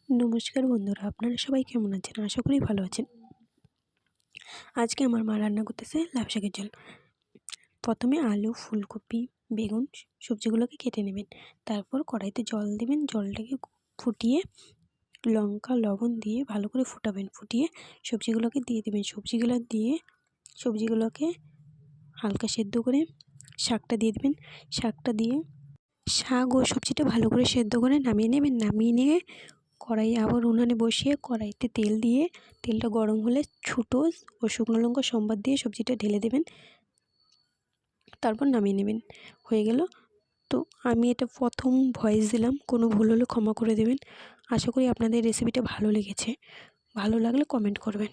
নমস্কার বন্ধুরা, আপনারা সবাই কেমন আছেন? আশা করি ভালো আছেন। আজকে আমার মা রান্না করতেছে লাউ শাকের ঝোল। প্রথমে আলু, ফুলকপি, বেগুন সবজিগুলোকে কেটে নেবেন। তারপর কড়াইতে জল দিবেন, জলটাকে ফুটিয়ে লঙ্কা, লবণ দিয়ে ভালো করে ফুটাবেন। ফুটিয়ে সবজিগুলোকে দিয়ে দেবেন। সবজিগুলোকে হালকা সেদ্ধ করে শাকটা দিয়ে দেবেন। শাকটা দিয়ে শাক ও সবজিটা ভালো করে সেদ্ধ করে নামিয়ে নেবেন। নামিয়ে নিয়ে কড়াই আবার উনানে বসিয়ে কড়াইতে তেল দিয়ে তেলটা গরম হলে ছোটো ও শুকনো লঙ্কা সম্বাদ দিয়ে সবজিটা ঢেলে দেবেন। তারপর নামিয়ে নেবেন। হয়ে গেল। তো আমি এটা প্রথম ভয়েস দিলাম, কোনো ভুল হলে ক্ষমা করে দেবেন। আশা করি আপনাদের রেসিপিটা ভালো লেগেছে। ভালো লাগলে কমেন্ট করবেন।